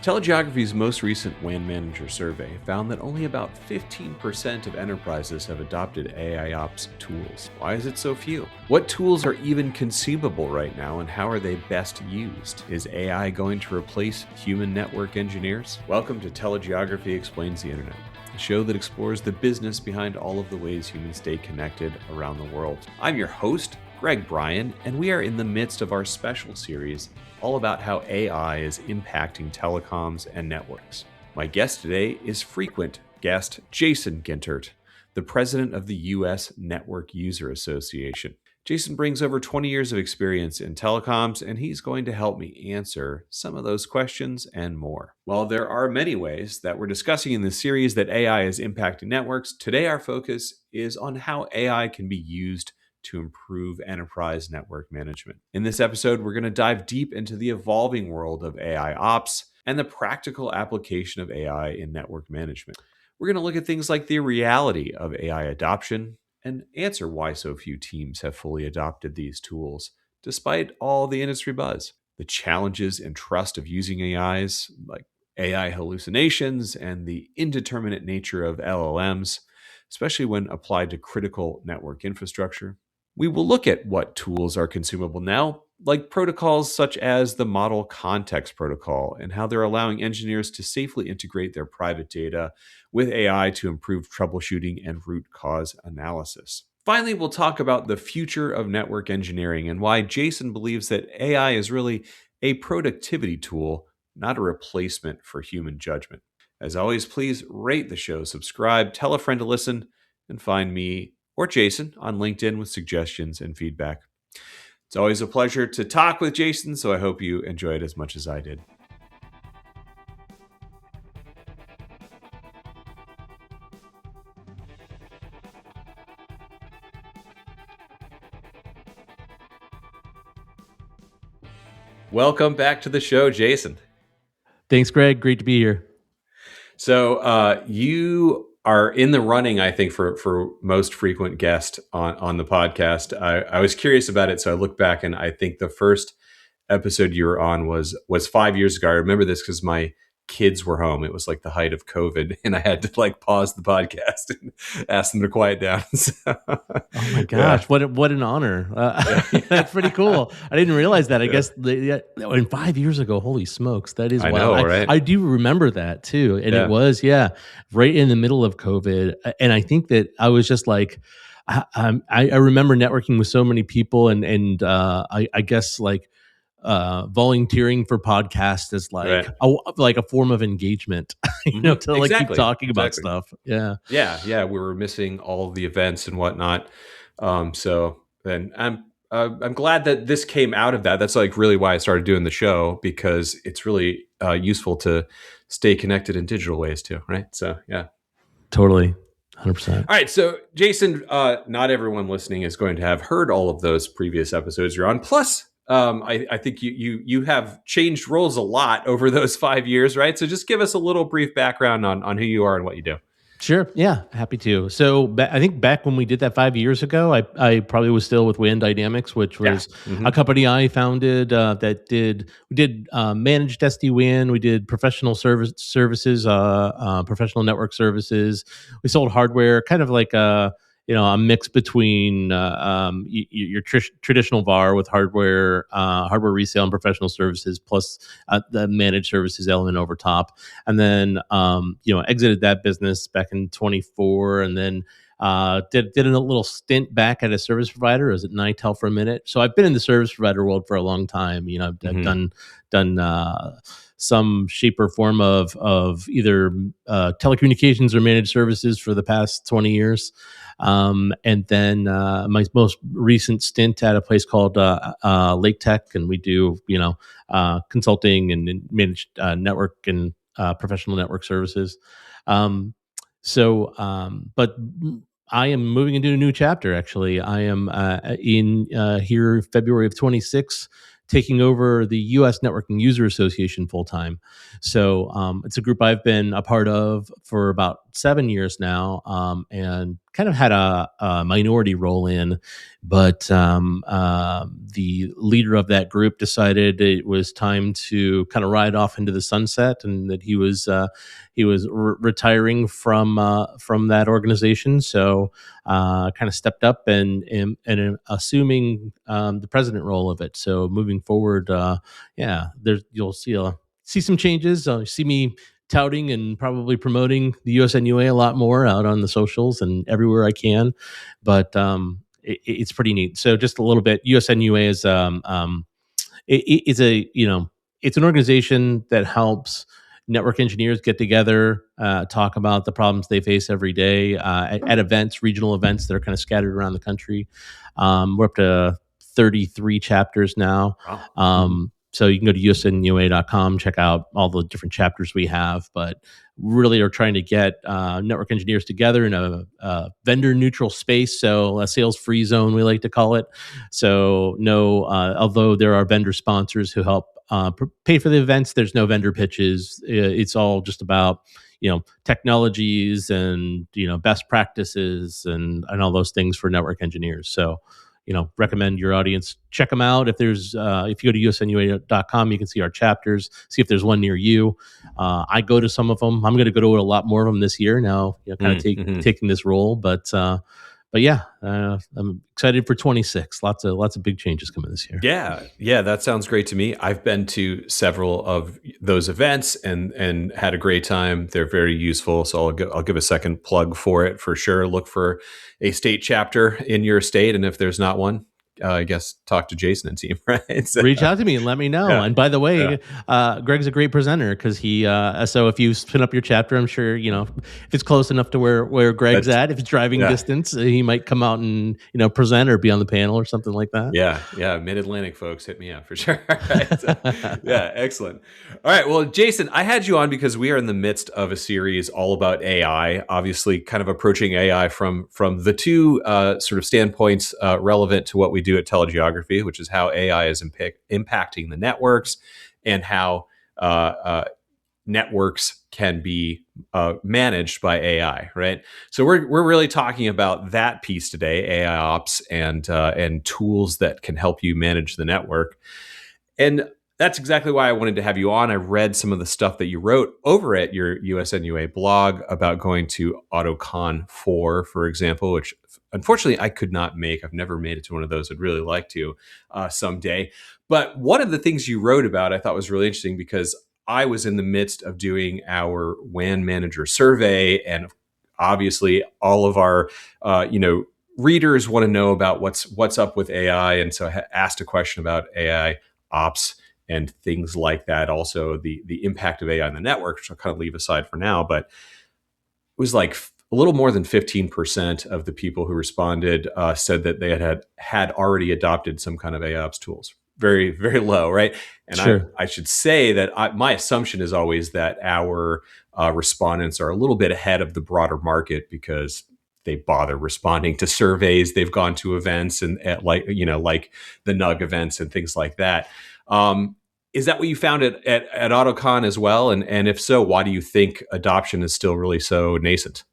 Telegeography's most recent WAN Manager survey found that only about 15% of enterprises have adopted AIOps tools. Why is it so few? What tools are even conceivable right now, and how are they best used? Is AI going to replace human network engineers? Welcome to Telegeography Explains the Internet, a show that explores the business behind all of the ways humans stay connected around the world. I'm your host, Greg Bryan, and we are in the midst of our special series all about how AI is impacting telecoms and networks. My guest today is frequent guest Jason Gintert, the president of the U.S. Network User Association. Jason brings over 20 years of experience in telecoms, and he's going to help me answer some of those questions and more. While there are many ways that we're discussing in this series that AI is impacting networks, today our focus is on how AI can be used to improve enterprise network management. In this episode, we're going to dive deep into the evolving world of AIOps and the practical application of AI in network management. We're going to look at things like the reality of AI adoption and answer why so few teams have fully adopted these tools, despite all the industry buzz. The challenges and trust of using AIs, like AI hallucinations and the indeterminate nature of LLMs, especially when applied to critical network infrastructure. We will look at what tools are consumable now, like protocols such as the Model Context Protocol, and how they're allowing engineers to safely integrate their private data with AI to improve troubleshooting and root cause analysis. Finally, we'll talk about the future of network engineering and why Jason believes that AI is really a productivity tool, not a replacement for human judgment. As always, please rate the show, subscribe, tell a friend to listen, and find me or Jason on LinkedIn with suggestions and feedback. It's always a pleasure to talk with Jason, so I hope you enjoy it as much as I did. Welcome back to the show, Jason. Thanks, Greg. Great to be here. So you are in the running, I think, for most frequent guest on the podcast. I was curious about it, so I looked back, and I think the first episode you were on was 5 years ago. I remember this because my kids were home. It was like the height of COVID, and I had to pause the podcast and ask them to quiet down. Oh my gosh, yeah. What an honor! That's pretty cool. I didn't realize that. I guess 5 years ago. Holy smokes, that is wild. I know, right? I do remember that too, and it was right in the middle of COVID. And I think that I was just like, I remember networking with so many people, and I guess volunteering for podcasts is like a form of engagement, to keep talking about stuff. Yeah. We were missing all the events and whatnot. So then I'm glad that this came out of that. That's really why I started doing the show, because it's really useful to stay connected in digital ways too, right? So yeah, totally. 100%. All right. So Jason, not everyone listening is going to have heard all of those previous episodes you're on. Plus, I think you have changed roles a lot over those 5 years, right? So just give us a little brief background on who you are and what you do. Sure. Yeah, happy to. So I think back when we did that 5 years ago, I probably was still with WAN Dynamics, which was a company I founded that did managed SD-WAN. We did professional services, professional network services. We sold hardware, kind of like a mix between your traditional VAR with hardware resale and professional services, plus the managed services element over top. And then exited that business back in 24, and then did a little stint back at a service provider. I was at Nitel for a minute. So I've been in the service provider world for a long time. I've done some shape or form of either telecommunications or managed services for the past 20 years. And then my most recent stint at a place called Lake Tech, and we do consulting and managed network and professional network services. But I am moving into a new chapter. Actually, I am in here February of 26. Taking over the U.S. Networking User Association full time. So it's a group I've been a part of for about 7 years now, and kind of had a minority role in, but the leader of that group decided it was time to kind of ride off into the sunset, and that he was retiring from that organization. So kind of stepped up and assuming the president role of it. So moving forward, you'll see some changes. You see me touting and probably promoting the USNUA a lot more out on the socials and everywhere I can. But it's pretty neat. So just a little bit, USNUA is it's an organization that helps network engineers get together, talk about the problems they face every day at events, regional events that are kind of scattered around the country. We're up to 33 chapters now. Wow. So you can go to usnua.com, check out all the different chapters we have, but really are trying to get network engineers together in a vendor neutral space. So a sales free zone, we like to call it. So although there are vendor sponsors who help pay for the events, there's no vendor pitches. It's all just about, technologies and, best practices and all those things for network engineers. So, recommend your audience check them out. If you go to usnua.com, you can see our chapters, see if there's one near you. I go to some of them. I'm going to go to a lot more of them this year now, taking this role. But yeah, I'm excited for 26. Lots of big changes coming this year. Yeah, that sounds great to me. I've been to several of those events and had a great time. They're very useful, so I'll give a second plug for it for sure. Look for a state chapter in your state, and if there's not one, I guess talk to Jason and team, right? So, reach out to me and let me know. Yeah. And by the way, Greg's a great presenter because he. So if you spin up your chapter, I'm sure if it's close enough to where Greg's at, if it's driving distance, he might come out and present or be on the panel or something like that. Yeah. Mid-Atlantic folks, hit me up for sure. Right? So, yeah, excellent. All right, well, Jason, I had you on because we are in the midst of a series all about AI. Obviously, kind of approaching AI from the two sort of standpoints relevant to what we do at telegeography, which is how AI is impacting the networks and how networks can be managed by AI, right? So we're really talking about that piece today, AIOps and tools that can help you manage the network. And that's exactly why I wanted to have you on. I read some of the stuff that you wrote over at your USNUA blog about going to AutoCon 4, for example, which unfortunately I could not make. I've never made it to one of those. I'd really like to someday. But one of the things you wrote about I thought was really interesting because I was in the midst of doing our WAN manager survey, and obviously all of our readers want to know about what's up with AI, and so I asked a question about AI ops and things like that. Also, the impact of AI on the network, which I'll kind of leave aside for now, but it was like a little more than 15% of the people who responded said that they had already adopted some kind of AIOps tools. Very, very low, right? And sure. I should say that my assumption is always that our respondents are a little bit ahead of the broader market because they bother responding to surveys. They've gone to events and like the NUG events and things like that. Is that what you found at AutoCon as well? And if so, why do you think adoption is still really so nascent?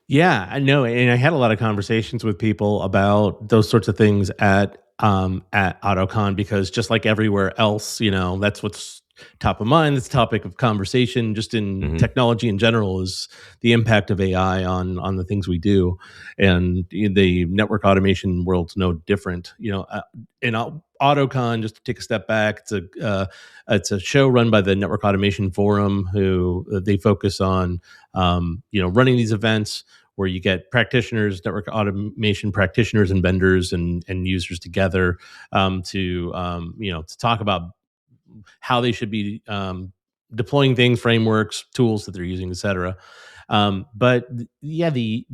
Yeah, I know. And I had a lot of conversations with people about those sorts of things at AutoCon because just like everywhere else, that's what's top of mind. It's topic of conversation just in technology in general is the impact of AI on the things we do. And the network automation world's no different. In AutoCon, just to take a step back, it's a show run by the Network Automation Forum, who they focus on running these events where you get practitioners, network automation practitioners, and vendors and users together to talk about how they should be deploying things, frameworks, tools that they're using, et cetera. But yeah, the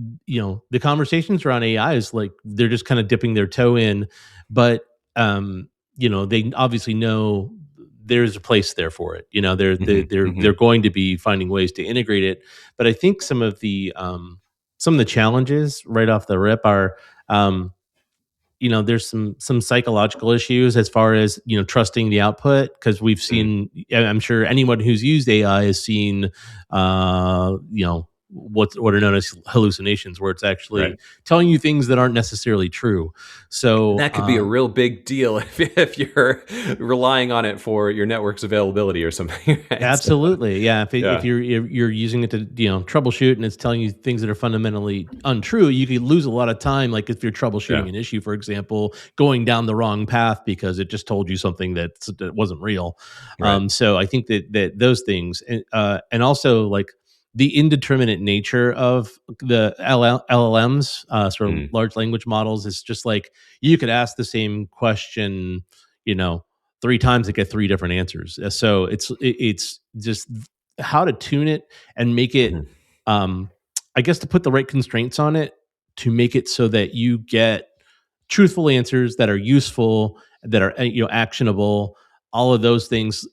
conversations around AI is like they're just kind of dipping their toe in, but they obviously know there's a place there for it. They're going to be finding ways to integrate it. But I think some of the challenges right off the rip are there's some psychological issues as far as trusting the output, because we've seen, I'm sure anyone who's used AI has seen what are known as hallucinations, where it's actually Right. telling you things that aren't necessarily true. And So that could be a real big deal if you're relying on it for your network's availability or something, right? So, absolutely, yeah. If yeah, you're using it to troubleshoot, and it's telling you things that are fundamentally untrue, you could lose a lot of time. Like if you're yeah, troubleshooting an issue, for example, going down the wrong path because it just told you something that wasn't real. right. So I think that those things, and also like the indeterminate nature of the LLMs, sort of Mhm, large language models, is just like you could ask the same question, you know, three times to get three different answers. So it's just how to tune it and make it, mhm, um, I guess, to put the right constraints on it to make it so that you get truthful answers that are useful, that are actionable. All of those things,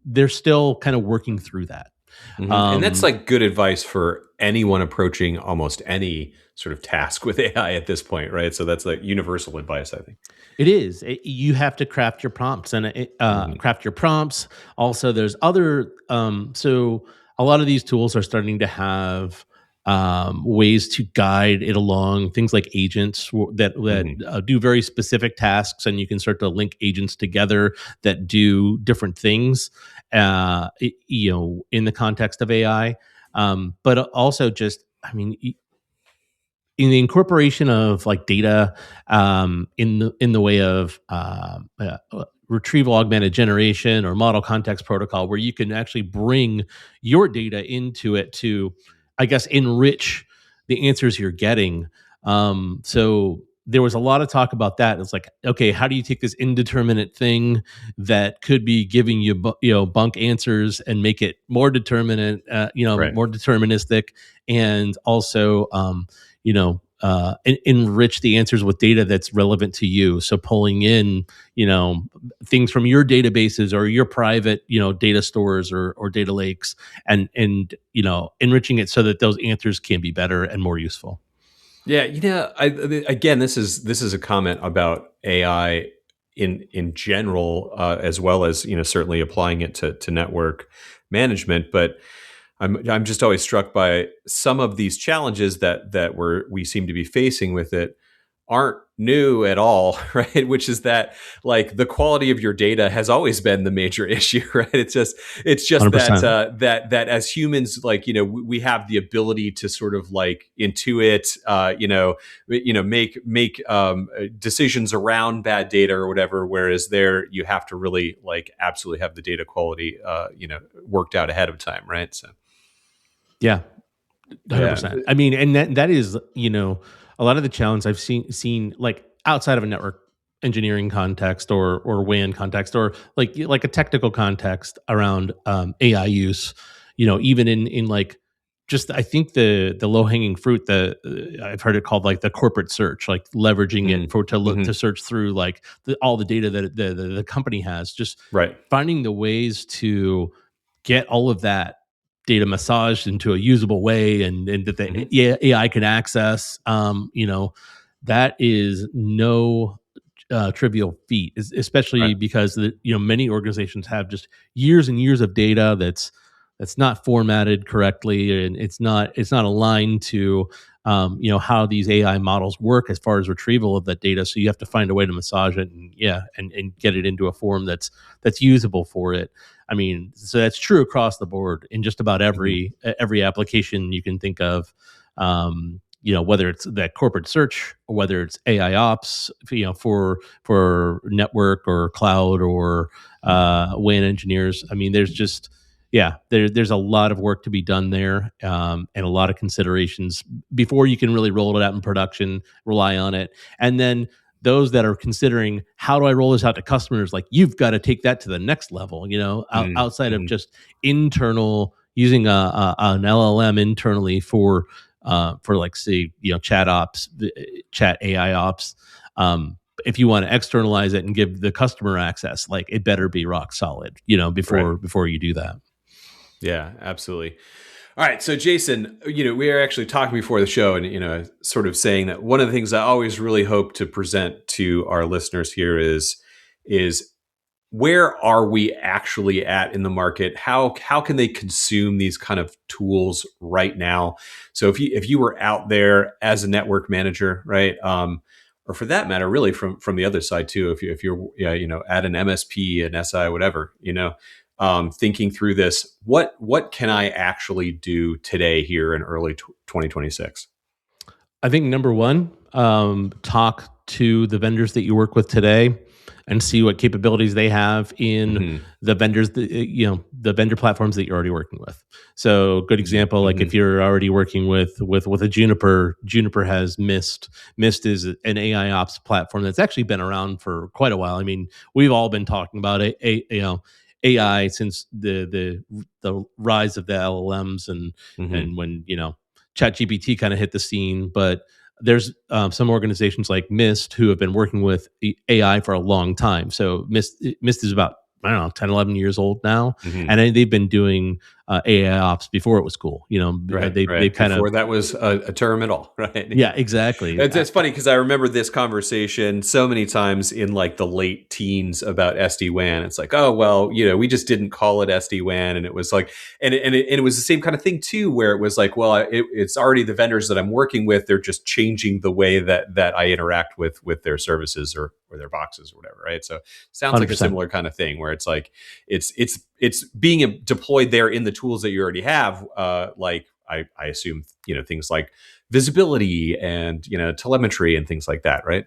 they're still kind of working through that. mhm, and that's, Um, like, good advice for anyone approaching almost any sort of task with AI at this point, right? So that's, like, universal advice, I think. It is. You have to craft your prompts and Mhm, craft your prompts. Also, there's other. So a lot of these tools are starting to have ways to guide it along. Things like agents that mhm, do very specific tasks, and you can start to link agents together that do different things. In the context of AI, but also just, I mean, in the incorporation of like data, in the way of retrieval augmented generation or model context protocol, where you can actually bring your data into it to, I guess, enrich the answers you're getting. So there was a lot of talk about that. It's like, okay, how do you take this indeterminate thing that could be giving you bunk answers and make it more determinate, right. more deterministic, and also enrich the answers with data that's relevant to you. So pulling in, things from your databases or your private, data stores or data lakes, and enriching it so that those answers can be better and more useful. Yeah, again, this is a comment about AI in general, as well as certainly applying it to network management. But I'm just always struck by some of these challenges that we seem to be facing with it aren't new at all, right? Which is that, like, the quality of your data has always been the major issue, right? It's just that 100%. that as humans, like, we have the ability to sort of like intuit, make decisions around bad data or whatever. Whereas there, you have to really like absolutely have the data quality, worked out ahead of time, right? So Yeah, yeah. 100%. I mean, and that is, a lot of the challenge I've seen like outside of a network engineering context or WAN context, or like a technical context around AI use, even in like, just, I think the low hanging fruit, I've heard it called like the corporate search, like leveraging it Mm, for to look hmm. to search through like all the data that the company has, just Right. finding the ways to get all of that data massaged into a usable way, and that the Hmm. AI can access. That is no trivial feat, especially Right. because many organizations have just years and years of data that's not formatted correctly, and it's not aligned to how these AI models work as far as retrieval of that data. So you have to find a way to massage it, and get it into a form that's usable for it. I mean, so that's true across the board in just about Hmm. every application you can think of. Whether it's that corporate search or whether it's AI ops, for network or cloud or WAN engineers. I mean, there's just, yeah, there's a lot of work to be done there, and a lot of considerations before you can really roll it out in production, rely on it, and then those that are considering, how do I roll this out to customers? Like, you've got to take that to the next level. Outside of Hmm. just internal using an LLM internally for like, say, chat ops, chat AI ops. If you want to externalize it and give the customer access, like, it better be rock solid, Right. before you do that. Yeah, absolutely. All right. So, Jason, we were actually talking before the show, and, sort of saying that one of the things I always really hope to present to our listeners here is where are we actually at in the market? How can they consume these kind of tools right now? So if you were out there as a network manager, right, or for that matter, really from the other side too, if you're at an MSP, an SI, whatever, thinking through this, what can I actually do today here in early 2026? I think number one, talk to the vendors that you work with today and see what capabilities they have in Hmm. the vendors, the vendor platforms that you're already working with. So, good example, like Hmm. if you're already working with a Juniper, Juniper has Mist. Mist is an AIOps platform that's actually been around for quite a while. I mean, we've all been talking about AI since the rise of the LLMs Hmm. and when ChatGPT kind of hit the scene. But there's some organizations like Mist who have been working with AI for a long time. So Mist is about, I don't know, 10, 11 years old now. Hmm. And they've been doing AI ops before it was cool. Right, They right. kind of, Before that was a term at all, right? yeah, Yeah. exactly. It's funny because I remember this conversation so many times in like the late teens about SD-WAN. It's like, oh, well, we just didn't call it SD-WAN. And it was like, and it was the same kind of thing too, where it was like, well, it's already the vendors that I'm working with. They're just changing the way that I interact with their services or their boxes or whatever, right? So sounds like a 100%. similar kind of thing where it's like, it's being deployed there in the tools that you already have. Like I assume, things like visibility and telemetry and things like that, right?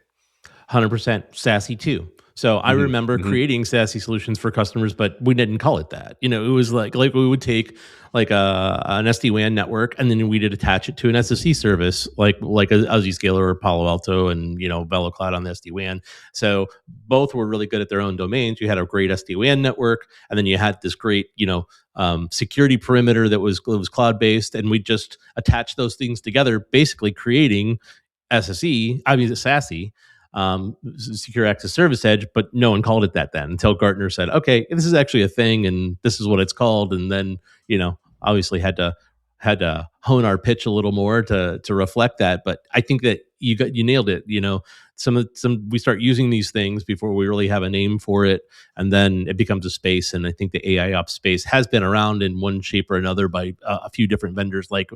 100% SASE too. So I Hmm. remember Hmm. creating SASE solutions for customers, but we didn't call it that. It was like we would take like an SD-WAN network and then we would attach it to an SSE service, like a Zscaler or Palo Alto and VeloCloud on the SD-WAN. So both were really good at their own domains. You had a great SD-WAN network, and then you had this great security perimeter that was cloud based, and we just attached those things together, basically creating SSE. I mean, SASE, secure access service edge, but no one called it that then until Gartner said, okay, this is actually a thing and this is what it's called. And then, obviously had to hone our pitch a little more to reflect that. But I think that you nailed it. Some we start using these things before we really have a name for it, and then it becomes a space. And I think the AI ops space has been around in one shape or another by a few different vendors, like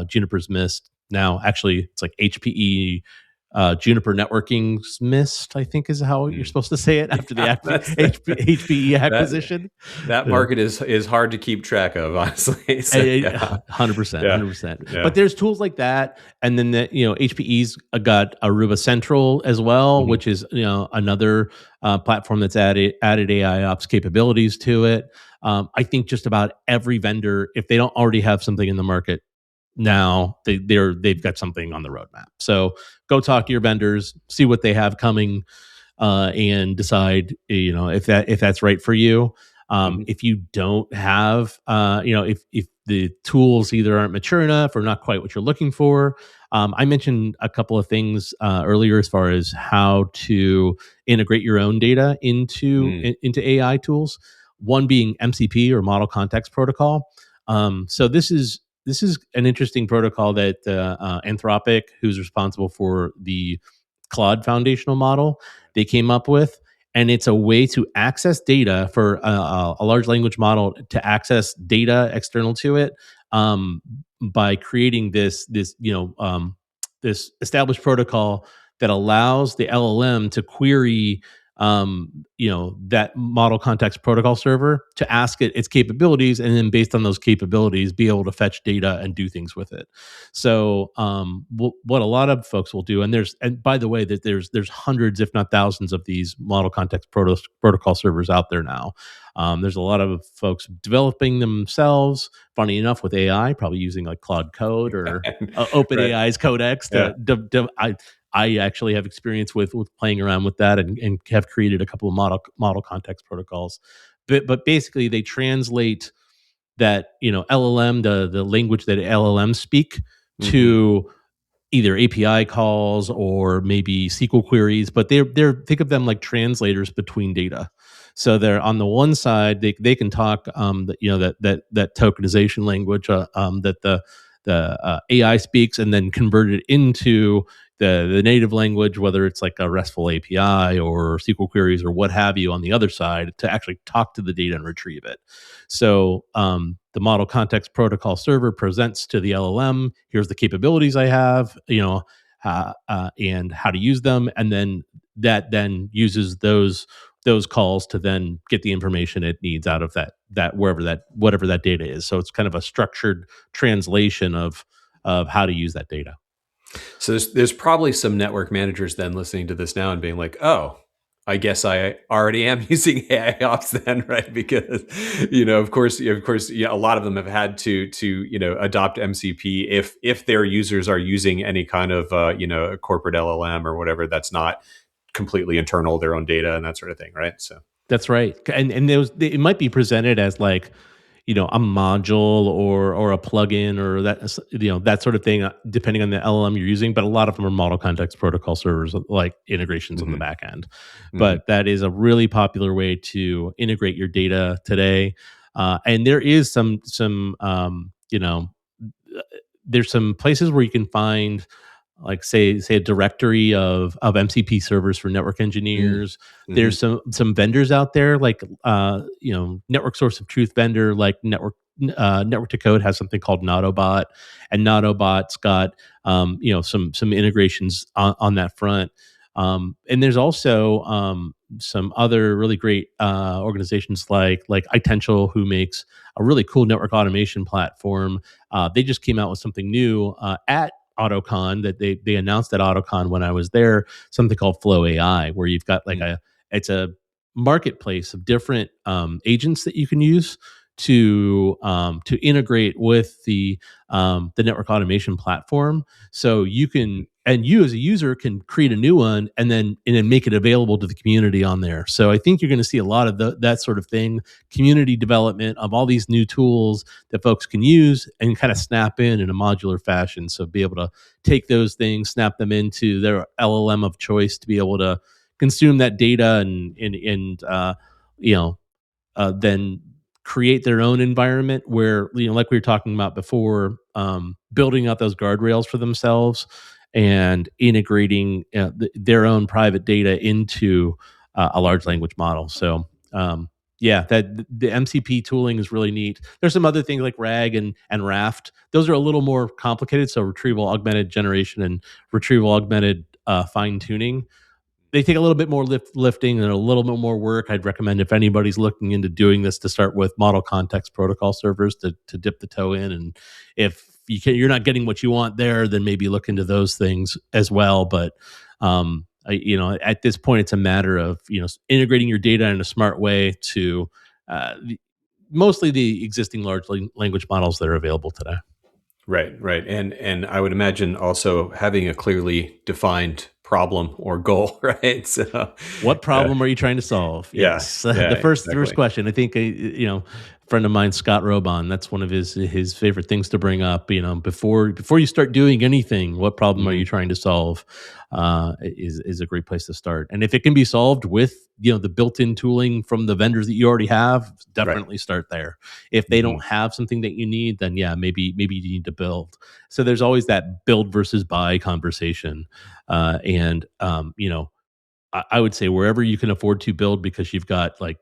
Juniper's Mist. Now, actually, it's like HPE, Juniper Networking's Mist, I think is how you're supposed to say it after the Yeah, that's HPE that acquisition. that Yeah. market is hard to keep track of, honestly. So, yeah, 100%, yeah, 100%. yeah. But there's tools like that, and then HPE's got Aruba Central as well, Hmm. which is another platform that's added AI ops capabilities to it. I think just about every vendor, if they don't already have something in the market now, they've got something on the roadmap. So go talk to your vendors, see what they have coming, and decide if that's right for you. Hmm. If you don't have if the tools either aren't mature enough or not quite what you're looking for. I mentioned a couple of things earlier as far as how to integrate your own data into AI tools. One being MCP, or Model Context Protocol. So this is an interesting protocol that Anthropic, who's responsible for the Claude foundational model, they came up with, and it's a way to access data for a large language model to access data external to it, by creating this established protocol that allows the LLM to query that model context protocol server to ask it its capabilities, and then based on those capabilities be able to fetch data and do things with it. So what a lot of folks will do, and by the way, that there's hundreds if not thousands of these model context protocol servers out there now. There's a lot of folks developing themselves, funny enough, with AI, probably using like Claude Code or Right. OpenAI's Codex Yeah. I actually have experience with playing around with that, and have created a couple of model context protocols. But basically they translate that LLM, the language that LLMs speak, Hmm. to either API calls or maybe SQL queries, but they're think of them like translators between data. So they're on the one side, they can talk that tokenization language that the AI speaks, and then convert it into the native language, whether it's like a RESTful API or SQL queries or what have you on the other side to actually talk to the data and retrieve it. So the model context protocol server presents to the LLM, here's the capabilities I have, and how to use them, and then that then uses those calls to then get the information it needs out of that wherever that whatever that data is. So it's kind of a structured translation of how to use that data. So there's probably some network managers then listening to this now and being like, oh, I guess I already am using AIOps then, right? Because of course, yeah, a lot of them have had to adopt MCP if their users are using any kind of a corporate LLM or whatever that's not completely internal, their own data and that sort of thing, right? So That's right. And it might be presented as like, a module or a plugin or that sort of thing, depending on the LLM you're using. But a lot of them are model context protocol servers, like integrations on the hmm back end. hmm But that is a really popular way to integrate your data today. And there is there's some places where you can find, like, say a directory of MCP servers for network engineers. hmm There's some vendors out there, like network source of truth vendor like network to code has something called Nautobot, and Nautobot's got some integrations on that front. And there's also some other really great organizations like Itential, who makes a really cool network automation platform. They just came out with something new at AutoCon, that they announced at AutoCon when I was there, something called Flow AI, where you've got like it's a marketplace of different agents that you can use to integrate with the network automation platform. So you as a user can create a new one and then make it available to the community on there. So I think you're going to see a lot of that sort of thing, community development of all these new tools that folks can use and kind of snap in a modular fashion. So be able to take those things, snap them into their LLM of choice to be able to consume that data and you know then create their own environment where, like we were talking about before, building out those guardrails for themselves and integrating their own private data into a large language model. So yeah, that the MCP tooling is really neat. There's some other things like RAG and Raft. Those are a little more complicated. So retrieval augmented generation and retrieval augmented fine tuning, they take a little bit more lifting and a little bit more work. I'd recommend, if anybody's looking into doing this, to start with model context protocol servers to dip the toe in. And if you're not getting what you want there, then maybe look into those things as well. But at this point, it's a matter of integrating your data in a smart way to uh, mostly the existing large language models that are available today. Right, right. And I would imagine also having a clearly defined problem or goal, right? So, What uh, problem are you trying to solve? yeah, Yes, yeah, the first exactly. question. I think a friend of mine, Scott Robon. That's one of his favorite things to bring up. Before you start doing anything, what problem are hmm you trying to solve? Is a great place to start. And if it can be solved with the built-in tooling from the vendors that you already have, Right. definitely start there. If they hmm don't have something that you need, then yeah, maybe you need to build. So there's always that build versus buy conversation, and I would say wherever you can afford to build, because you've got, like,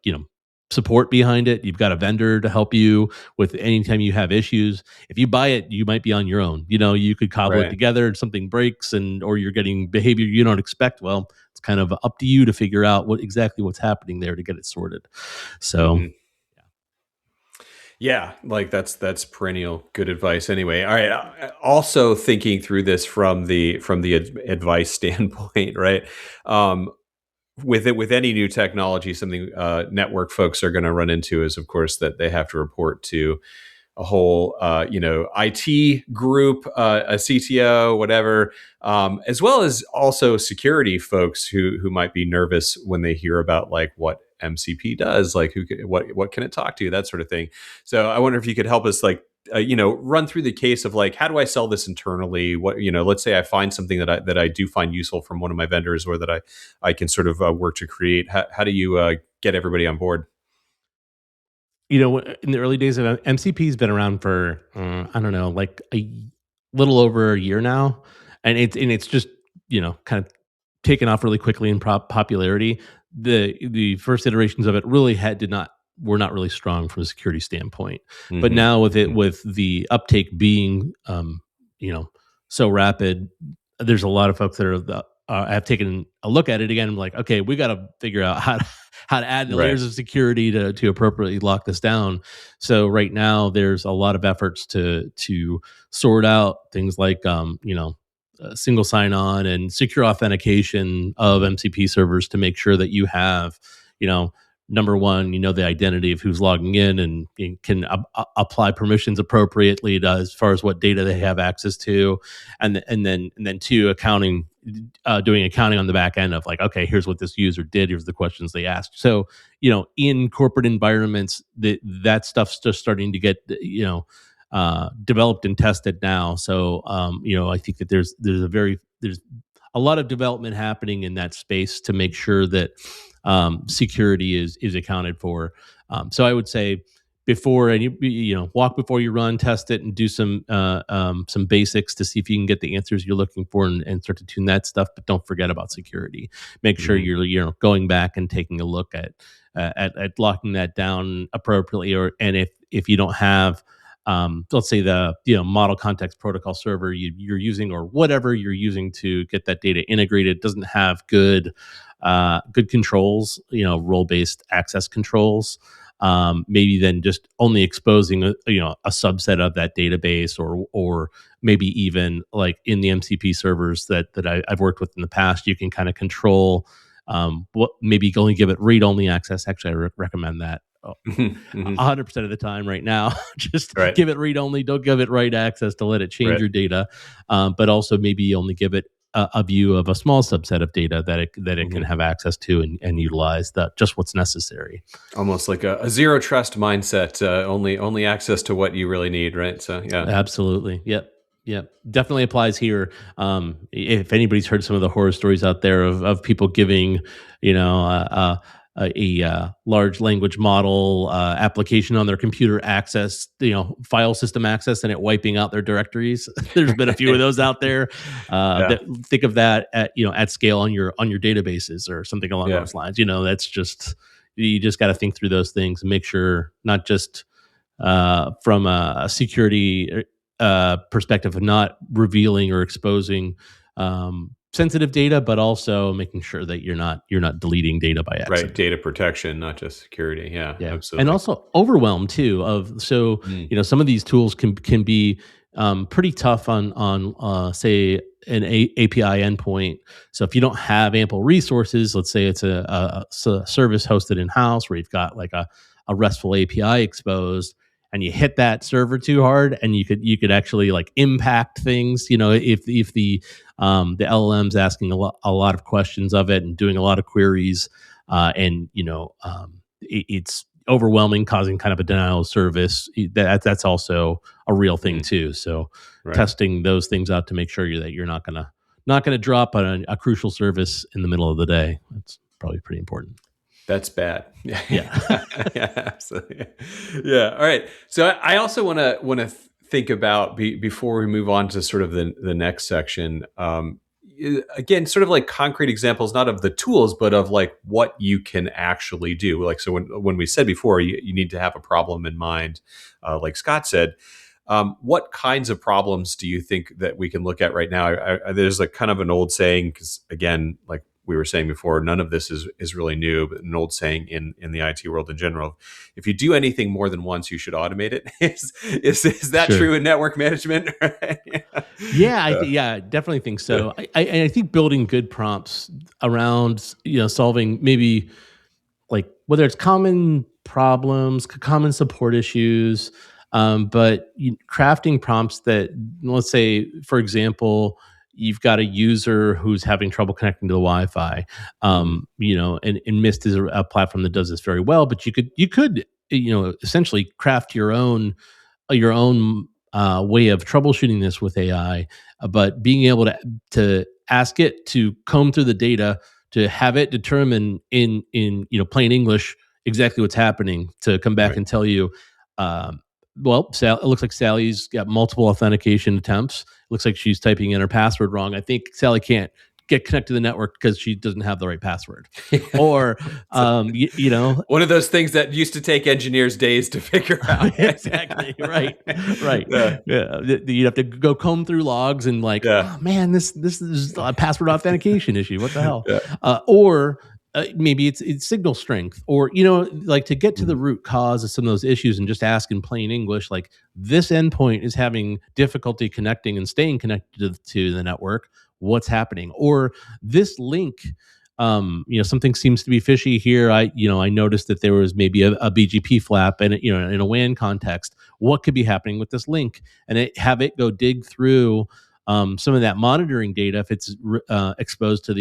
support behind it. You've got a vendor to help you with anytime you have issues. If you buy it, you might be on your own. You could cobble it Right. together and something breaks, or you're getting behavior you don't expect. Well, it's kind of up to you to figure out what's happening there to get it sorted. So hmm Yeah, like that's perennial good advice. Anyway, all right. Also thinking through this from the advice standpoint, right? Um, with any new technology, something network folks are going to run into is, of course, that they have to report to a whole IT group, a CTO, whatever, as well as also security folks who might be nervous when they hear about like what MCP does, like what can it talk to, that sort of thing. So I wonder if you could help us, like, run through the case of like, how do I sell this internally? What, let's say I find something that I do find useful from one of my vendors, or that I can sort of work to create. How do you get everybody on board? in the early days of MCP has been around for I don't know, like little over a year now, and it's just kind of taken off really quickly in popularity. The first iterations of it really were not really strong from a security standpoint. But now with the uptake being so rapid, there's a lot of folks that have taken a look at it again. And like, okay, we got to figure out how to add the layers of security to appropriately lock this down. So right now, there's a lot of efforts to sort out things like single sign-on and secure authentication of MCP servers to make sure that you have, number one, the identity of who's logging in, and you can apply permissions appropriately as far as what data they have access to, and then two, accounting, doing accounting on the back end of like, okay, here's what this user did, here's the questions they asked. So in corporate environments, that stuff's just starting to get developed and tested now. So I think that there's a lot of development happening in that space to make sure that security is accounted for. So I would say before, and walk before you run, test it, and do some basics to see if you can get the answers you're looking for, and start to tune that stuff. But don't forget about security. Make sure you're going back and taking a look at locking that down appropriately, and if you don't have let's say the model context protocol server you're using, or whatever you're using to get that data integrated, doesn't have good controls, role-based access controls, maybe then just only exposing a subset of that database, or maybe even like in the MCP servers that I've worked with in the past, you can kind of control what, maybe only give it read-only access. Actually, I recommend that 100% of the time right now. Just give it read-only, don't give it write access to let it change your data, but also maybe only give it a view of a small subset of data that it can have access to, and utilize just what's necessary. Almost like a zero trust mindset, only access to what you really need, right? So yeah, absolutely. Yep, definitely applies here. If anybody's heard some of the horror stories out there of people giving, a large language model application on their computer access, file system access, and it wiping out their directories. There's been a few of those out there. Think of that at scale on your databases or something along those lines. That's just, you just got to think through those things and make sure, not just from a security perspective of not revealing or exposing sensitive data, but also making sure that you're not deleting data by accident. Right, data protection, not just security. Yeah, absolutely. And also overwhelm too. Some of these tools can be pretty tough on say an API endpoint. So if you don't have ample resources, let's say it's a service hosted in house where you've got like a RESTful API exposed, and you hit that server too hard, and you could actually like impact things. If the LLM's asking a lot of questions of it and doing a lot of queries, it's overwhelming, causing kind of a denial of service. That's also a real thing too. So testing those things out to make sure that you're not gonna drop a crucial service in the middle of the day. That's probably pretty important. That's bad. Yeah. Yeah, absolutely. Yeah. All right. So I also want to think about before we move on to sort of the next section. Again, sort of like concrete examples, not of the tools, but of like what you can actually do. Like, so when we said before, you need to have a problem in mind, like Scott said. What kinds of problems do you think that we can look at right now? There's like kind of an old saying, because again, like we were saying before, none of this is really new, but an old saying in the IT world in general: if you do anything more than once, you should automate it. Is that true in network management? I definitely think so. I think building good prompts around solving maybe like whether it's common problems, common support issues, but crafting prompts that, let's say, for example, you've got a user who's having trouble connecting to the Wi-Fi, and Mist is a platform that does this very well. But you could essentially craft your own way of troubleshooting this with AI, but being able to ask it to comb through the data, to have it determine in plain English exactly what's happening, to come back and tell you. It looks like Sally's got multiple authentication attempts. It looks like she's typing in her password wrong. I think Sally can't get connected to the network because she doesn't have the right password, or one of those things that used to take engineers days to figure out. Exactly. Right. Yeah. You'd have to go comb through logs and like, Yeah. oh man, this is a password authentication issue. What the hell? Yeah. Or maybe it's signal strength, or like to get to the root cause of some of those issues and just ask in plain English, like this endpoint is having difficulty connecting and staying connected to the network. What's happening? Or this link, something seems to be fishy here. I noticed that there was maybe a BGP flap, and in a WAN context, what could be happening with this link? And have it go dig through some of that monitoring data if it's exposed to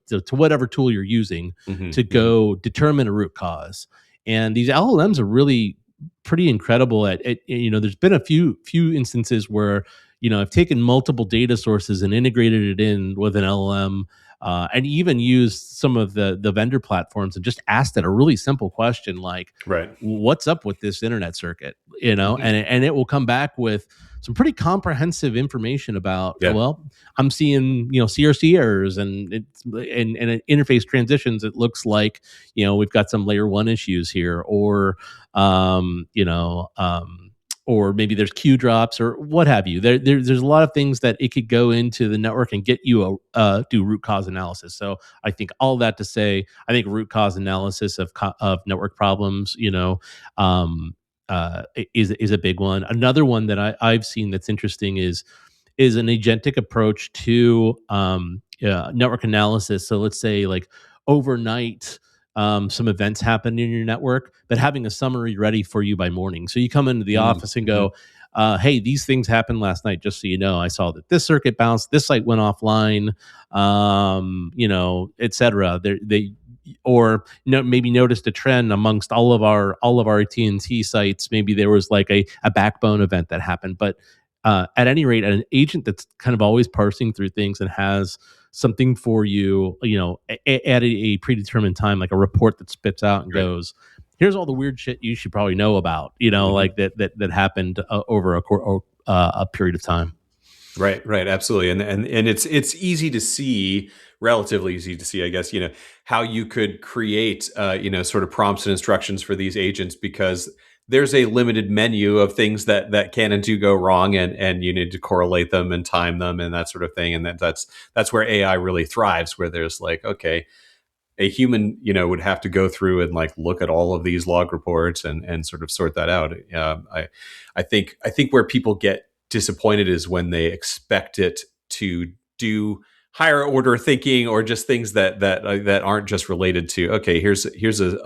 to whatever tool you're using to go determine a root cause. And these LLMs are really pretty incredible at there's been a few instances where I've taken multiple data sources and integrated it in with an LLM, and even used some of the vendor platforms and just asked it a really simple question like, right, what's up with this internet circuit? And it will come back with some pretty comprehensive information about, well, I'm seeing, CRC errors and interface transitions. It looks like, we've got some layer 1 issues here, or, or maybe there's queue drops or what have you. There's a lot of things that it could go into the network and get you do root cause analysis. So I think all that to say, I think root cause analysis of network problems, is a big one. Another one that I've seen that's interesting is an agentic approach to network analysis. So let's say like overnight, some events happen in your network, but having a summary ready for you by morning. So you come into the office and go, hey, these things happened last night. Just so you know, I saw that this circuit bounced, this site went offline, et cetera. Or maybe noticed a trend amongst all of our AT&T sites. Maybe there was like a backbone event that happened. But at any rate, an agent that's kind of always parsing through things and has something for you, at a predetermined time, like a report that spits out and goes, here's all the weird shit you should probably know about, like that happened over a period of time. Right, absolutely, and it's easy to see, relatively easy to see, I guess, how you could create, sort of prompts and instructions for these agents, because there's a limited menu of things that can and do go wrong, and you need to correlate them and time them and that sort of thing, and that's where AI really thrives, where there's like, okay, a human, would have to go through and like look at all of these log reports and sort of sort that out. I think where people get disappointed is when they expect it to do higher order thinking, or just things that aren't just related to, okay, here's a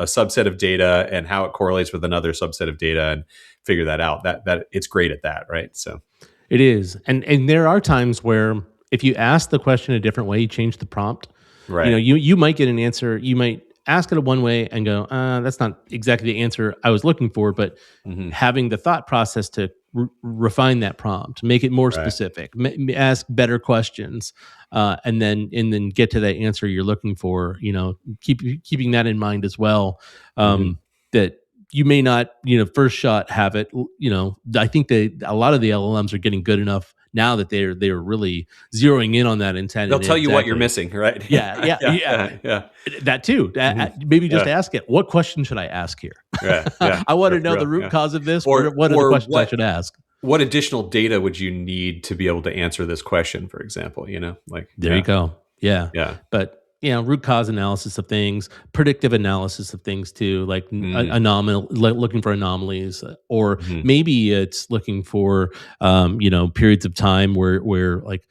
subset of data and how it correlates with another subset of data, and figure that out. That it's great at that, right? So it is, and there are times where if you ask the question a different way, you change the prompt, right? You might get an answer. You might ask it one way and go, that's not exactly the answer I was looking for. But having the thought process to refine that prompt, make it more specific, ask better questions, and then get to that answer you're looking for. Keeping that in mind as well. That you may not, first shot have it. I think a lot of the LLMs are getting good enough now that they're really zeroing in on that intent. They'll tell you what you're missing, right? Yeah. That too. Maybe just ask it, what question should I ask here? I want to know the root cause of this. Or what are the questions I should ask? What additional data would you need to be able to answer this question, for example? There you go. Yeah. But root cause analysis of things, predictive analysis of things too, like looking for anomalies, or maybe it's looking for periods of time where like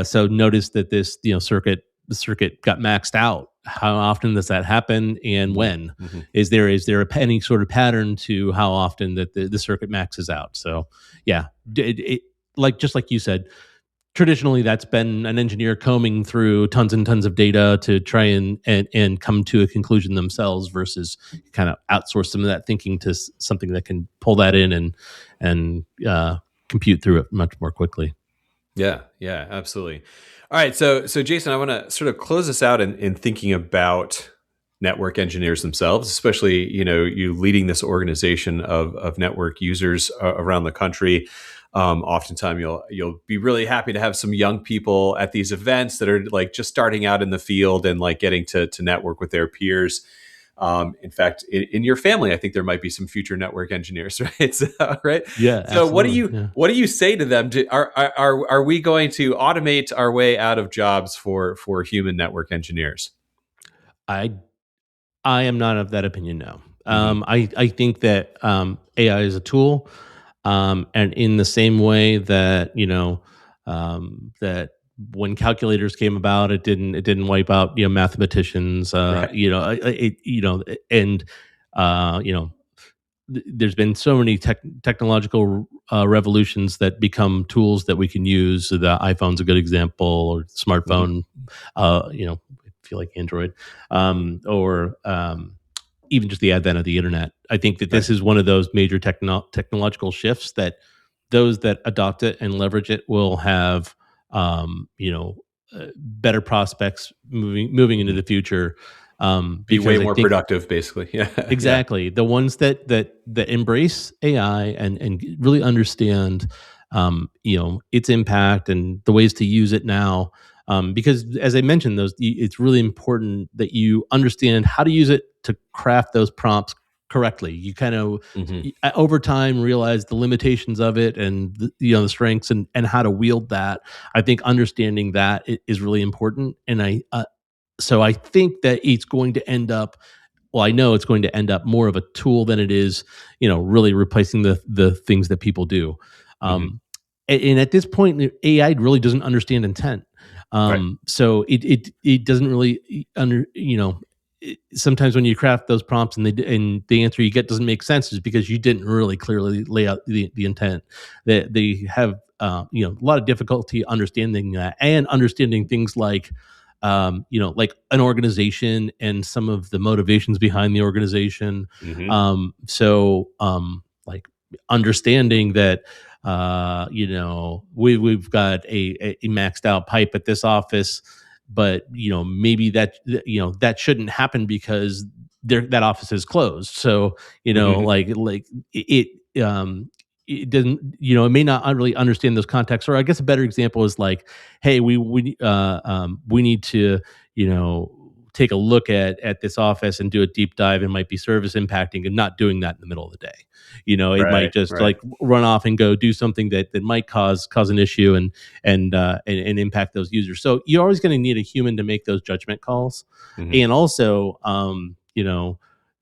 so notice that this the circuit got maxed out. How often does that happen, and when? Is there any sort of pattern to how often that the circuit maxes out? So just like you said, traditionally that's been an engineer combing through tons and tons of data to try and come to a conclusion themselves, versus kind of outsource some of that thinking to something that can pull that in and compute through it much more quickly. Yeah, absolutely. All right, so Jason, I want to sort of close this out in thinking about network engineers themselves, especially you leading this organization of network users around the country. Oftentimes you'll be really happy to have some young people at these events that are like just starting out in the field and like getting to network with their peers. In fact, in your family, I think there might be some future network engineers, right? So, right. Yeah, So, absolutely. Yeah. what do you say to them? Are we going to automate our way out of jobs for human network engineers? I I am not of that opinion. No. Hmm. I think that AI is a tool, and in the same way that that when calculators came about, it didn't wipe out mathematicians. Right. And you know there's been so many technological revolutions that become tools that we can use. So the iPhone's a good example, or Hmm. smartphone. If you like Android, or even just the advent of the internet. I think that Right. this is one of those major technological shifts that those that adopt it and leverage it will have, better prospects moving into Hmm. the future. Be way Because I more think productive, basically. Yeah. Yeah. exactly. The ones that embrace AI and really understand, its impact and the ways to use it now. Because as I mentioned, it's really important that you understand how to use it to craft those prompts correctly. You kind of Hmm. over time realize the limitations of it and the strengths and how to wield that. I think understanding that is really important. And I think that it's going to end up well, I know it's going to end up more of a tool than it is, really replacing the things that people do. Hmm. Um, and at this point, AI really doesn't understand intent. Right. So it doesn't really sometimes when you craft those prompts and the answer you get doesn't make sense is because you didn't really clearly lay out the intent. That they have a lot of difficulty understanding that and understanding things like an organization and some of the motivations behind the organization. Hmm. Like understanding that, we've got a maxed out pipe at this office, but maybe that shouldn't happen because that office is closed. So Hmm. like it doesn't it may not really understand those contexts. Or I guess a better example is like, hey, we need to take a look at this office and do a deep dive. It might be service impacting, and not doing that in the middle of the day. It might Right. just Right. like run off and go do something that might cause an issue and impact those users. So you're always going to need a human to make those judgment calls, Hmm. and also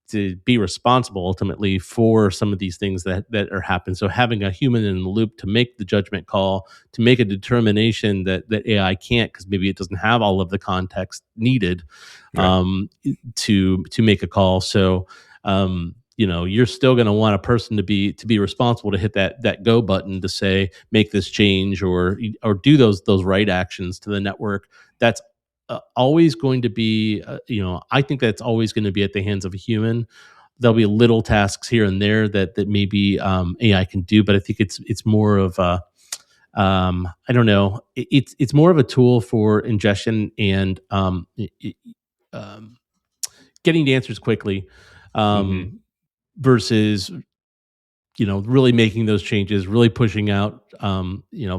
to be responsible ultimately for some of these things that are happening. So having a human in the loop to make the judgment call, to make a determination that AI can't, because maybe it doesn't have all of the context needed Right. to make a call. So you're still going to want a person to be responsible, to hit that go button to say make this change or do those right actions to the network. That's always going to be, I think that's always going to be at the hands of a human. There'll be little tasks here and there that maybe AI can do, but I think it's more of a, I don't know, it's more of a tool for ingestion and um, getting the answers quickly, Hmm. um, versus really making those changes, really pushing out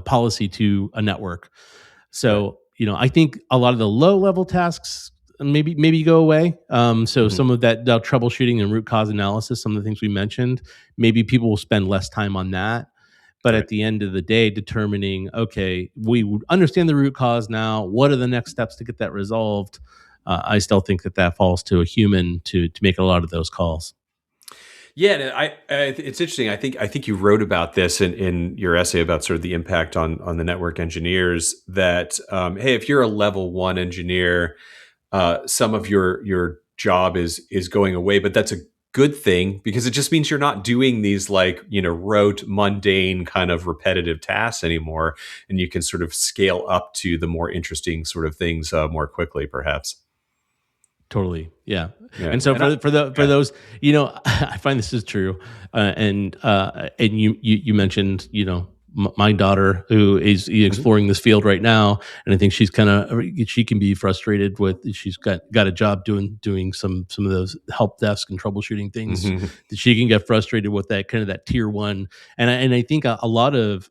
policy to a network. Right. So, I think a lot of the low level tasks maybe go away. So Hmm. some of that troubleshooting and root cause analysis, some of the things we mentioned, maybe people will spend less time on that. But Right. at the end of the day, determining, okay, we would understand the root cause now. What are the next steps to get that resolved? I still think that falls to a human to make a lot of those calls. Yeah, and it's interesting. I think you wrote about this in your essay about sort of the impact on the network engineers. That hey, if you're a level one engineer, some of your job is going away, but that's a good thing because it just means you're not doing these like rote, mundane, kind of repetitive tasks anymore, and you can sort of scale up to the more interesting sort of things more quickly, perhaps. Totally. Yeah. Yeah, And so and I, for yeah. those, I find this is true. And you mentioned, my daughter who is exploring this field right now, and I think she can be frustrated with, she's got a job doing some of those help desk and troubleshooting things, Mhm. that she can get frustrated with that kind of that tier one. And I think a lot of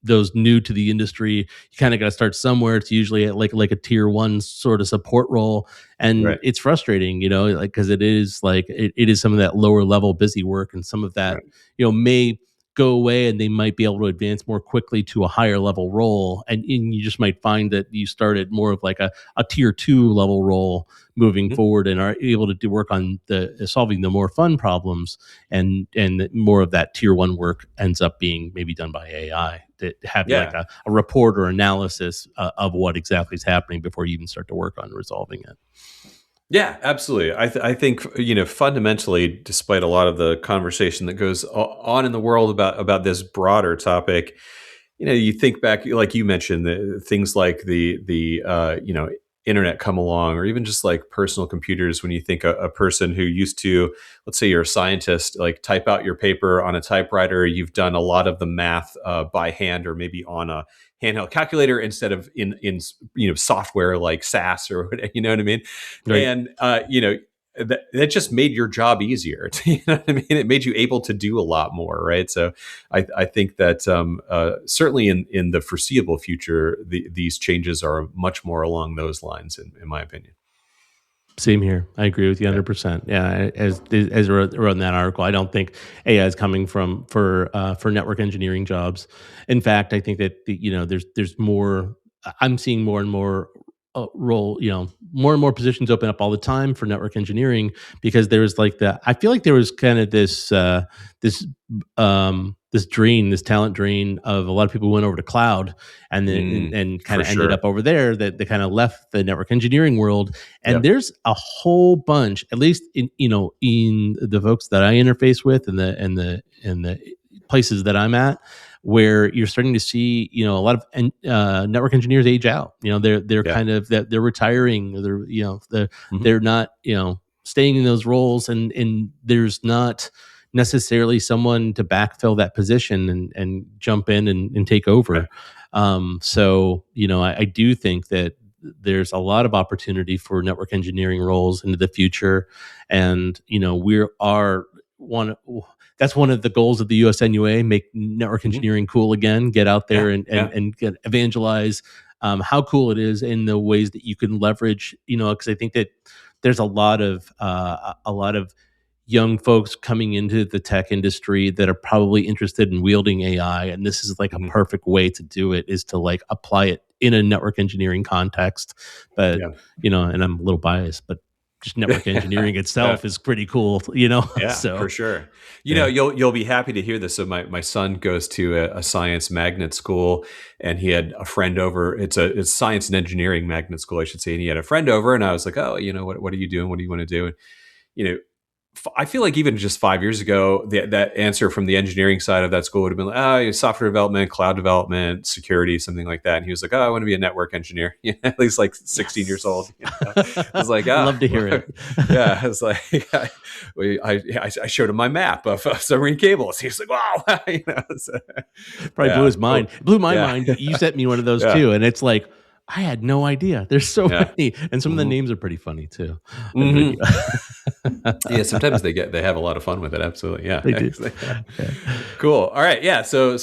those new to the industry, you kind of got to start somewhere. It's usually at like a tier one sort of support role, and Right, it's frustrating, like, because it is like it is some of that lower level busy work, and some of that right. may go away, and they might be able to advance more quickly to a higher level role, and you just might find that you start at more of like a tier two level role moving Mhm. forward, and are able to do work on the solving the more fun problems, and more of that tier one work ends up being maybe done by AI, that having like Yeah. a report or analysis of what exactly is happening before you even start to work on resolving it. Yeah, absolutely. I think, fundamentally, despite a lot of the conversation that goes on in the world about this broader topic, you think back, like you mentioned, the things like the internet come along, or even just like personal computers. When you think a person who used to, let's say you're a scientist, like type out your paper on a typewriter, you've done a lot of the math by hand, or maybe on a handheld calculator instead of in software like SAS or whatever, you know what I mean? Right. And that just made your job easier. You know what I mean? It made you able to do a lot more, right? So I think that certainly in the foreseeable future, these changes are much more along those lines, in my opinion. Same here. I agree with you Yeah. 100%. Yeah, as I wrote in that article, I don't think AI is coming for network engineering jobs. In fact, I think that there's more. I'm seeing more and more more and more positions open up all the time for network engineering, because there's like I feel like there was kind of this this talent drain of a lot of people who went over to cloud, and then and kind For of ended sure. up over there, that they kind of left the network engineering world. And Yep. there's a whole bunch, at least in the folks that I interface with, and the places that I'm at, where you're starting to see a lot of network engineers age out. They're Yeah. kind of that they're retiring. Mhm. They're not staying in those roles, and there's not necessarily someone to backfill that position and jump in and take Right. over. So I do think that there's a lot of opportunity for network engineering roles into the future, and we are one. That's one of the goals of the USNUA: make network Mhm. engineering cool again. Get out there Yeah. and get evangelize how cool it is, in the ways that you can leverage. Because I think that there's a lot of young folks coming into the tech industry that are probably interested in wielding AI, and this is like a Mhm. perfect way to do it, is to like apply it in a network engineering context. But Yeah. and I'm a little biased, but just network engineering Yeah. itself is pretty cool, Yeah, for so sure. yeah. You'll be happy to hear this. So my son goes to a science magnet school, and he had a friend over. It's science and engineering magnet school, I should say. And he had a friend over, and I was like, oh, what are you doing? What do you want to do? And you know, I feel like even just 5 years ago, that answer from the engineering side of that school would have been like, software development, cloud development, security, something like that. And he was like, oh, I want to be a network engineer. At least like 16 years old. Yes. I was like, Love to hear it. yeah. I was like, I showed him my map of submarine cables. He was like, wow. So, Probably blew yeah. his mind. Cool. It blew my Yeah. mind. You sent me one of those Yeah. too, and it's like, I had no idea. There's so Yeah. many, and some of the Hmm. names are pretty funny too. I've heard you. Hmm. Yeah. Sometimes they have a lot of fun with it. Absolutely. Yeah. They do. Yeah. Cool. All right. Yeah. So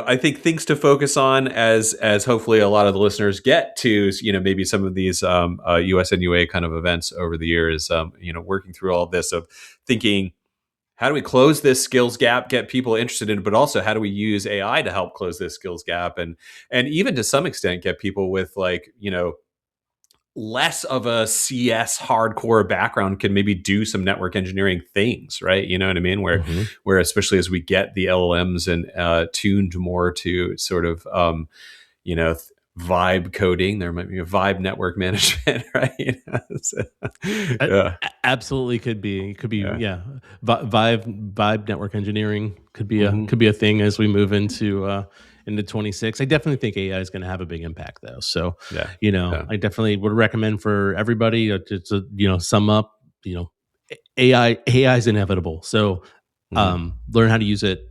I think things to focus on, as hopefully a lot of the listeners get to, maybe some of these USNUA kind of events over the years, working through all of this, of thinking, how do we close this skills gap, get people interested in it, but also how do we use AI to help close this skills gap, and even to some extent get people with, like, less of a CS hardcore background can maybe do some network engineering things, right? You know what I mean? Mhm. Where especially as we get the LLMs and tuned more to sort of you know th- vibe coding, there might be a vibe network management, right? So, A- yeah, Absolutely could be. It could be, yeah, yeah. Vibe network engineering could be a hmm, thing as we move into 26. I definitely think AI is going to have a big impact though. So, yeah, yeah, I definitely would recommend for everybody to sum up, AI is inevitable. So, hmm, learn how to use it.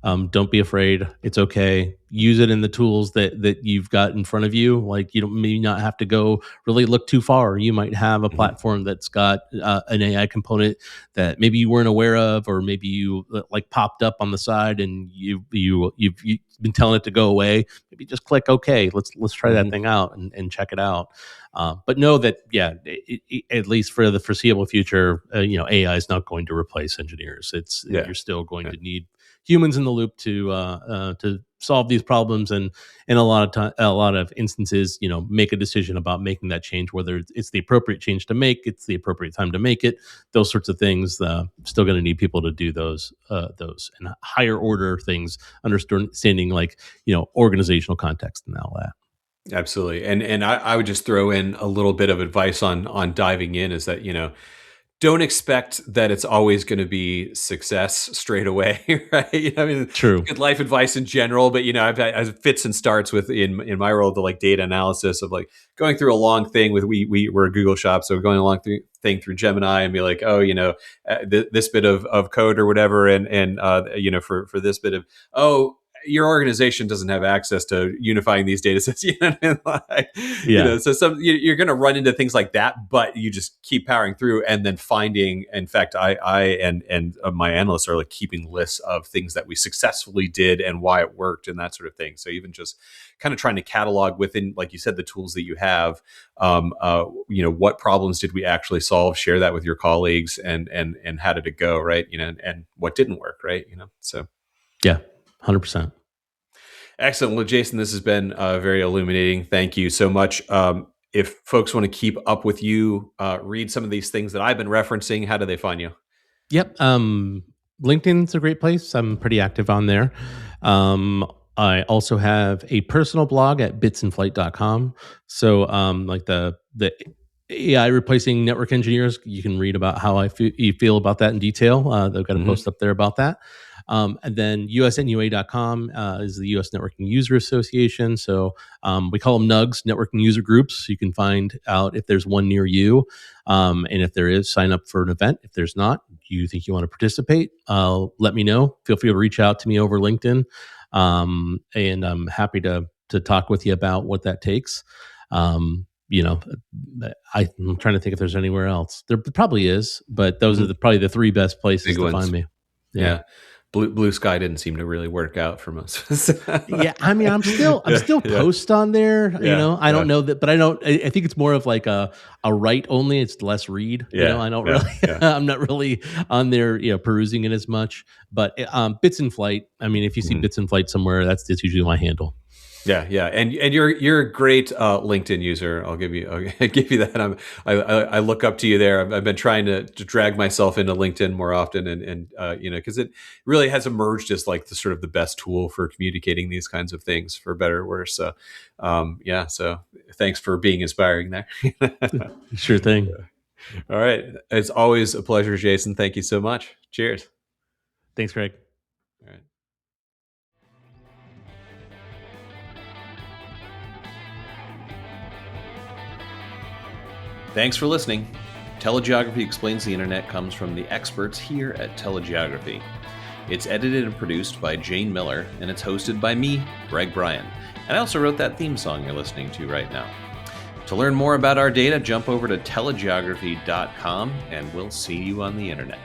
Don't be afraid. It's okay. Use it in the tools that you've got in front of you. Like, you don't maybe not have to go really look too far. You might have a Hmm. platform that's got an AI component that maybe you weren't aware of, or maybe you like popped up on the side and you've been telling it to go away. Maybe just click OK. Let's try that Hmm. thing out and check it out. But know that, yeah, at least for the foreseeable future, AI is not going to replace engineers. Yeah. You're still going Yeah. to need humans in the loop to solve these problems, and in a lot of instances, make a decision about making that change, whether it's the appropriate change to make, it's the appropriate time to make it, those sorts of things. Still going to need people to do those and higher order things, understanding, like, organizational context and all that. Absolutely. And I would just throw in a little bit of advice on diving in is that, don't expect that it's always going to be success straight away, right? I mean, it's True. good life advice in general, but I've had fits and starts with in my role, the like data analysis of like going through a long thing with we're a Google shop, so going along through Gemini and be like, oh, this bit of code or whatever, and for this bit of, oh, your organization doesn't have access to unifying these data sets. You know what I mean? Like, Yeah. so you're going to run into things like that, but you just keep powering through and then finding. In fact, I and my analysts are like keeping lists of things that we successfully did and why it worked and that sort of thing. So even just kind of trying to catalog within, like you said, the tools that you have, what problems did we actually solve? Share that with your colleagues, and how did it go, right? And what didn't work, right? So. Yeah. 100%. Excellent. Well, Jason, this has been very illuminating. Thank you so much. If folks want to keep up with you, read some of these things that I've been referencing, how do they find you? Yep. LinkedIn's a great place. I'm pretty active on there. I also have a personal blog at bitsandflight.com. So, like the AI replacing network engineers, you can read about how you feel about that in detail. They've got a Hmm. post up there about that. And then usnua.com is the US Networking User Association. So we call them NUGs, Networking User Groups. You can find out if there's one near you. And if there is, sign up for an event. If there's not, you think you want to participate, let me know. Feel free to reach out to me over LinkedIn. And I'm happy to talk with you about what that takes. Um, you know, I'm trying to think if there's anywhere else. There probably is, but those are Hmm. probably the three best places Big to find ones. me. Yeah. Yeah. Blue Sky didn't seem to really work out for most of us. Yeah, I mean, I'm Yeah. still Yeah. post on there, Yeah. I Yeah. don't know that, but I don't, I think it's more of like a write only, it's less read, Yeah. I don't Yeah. really, Yeah. I'm not really on there, perusing it as much, but Bits in Flight, I mean, if you see Mhm. Bits in Flight somewhere, that's usually my handle. Yeah, yeah, and you're a great LinkedIn user. I'll give you that. I look up to you there. I've been trying to drag myself into LinkedIn more often, and because it really has emerged as like the sort of the best tool for communicating these kinds of things, for better or worse. So, yeah. So thanks for being inspiring there. Sure thing. All right, it's always a pleasure, Jason. Thank you so much. Cheers. Thanks, Greg. All right. Thanks for listening. Telegeography Explains the Internet comes from the experts here at Telegeography. It's edited and produced by Jane Miller, and it's hosted by me, Greg Bryan. And I also wrote that theme song you're listening to right now. To learn more about our data, jump over to telegeography.com, and we'll see you on the internet.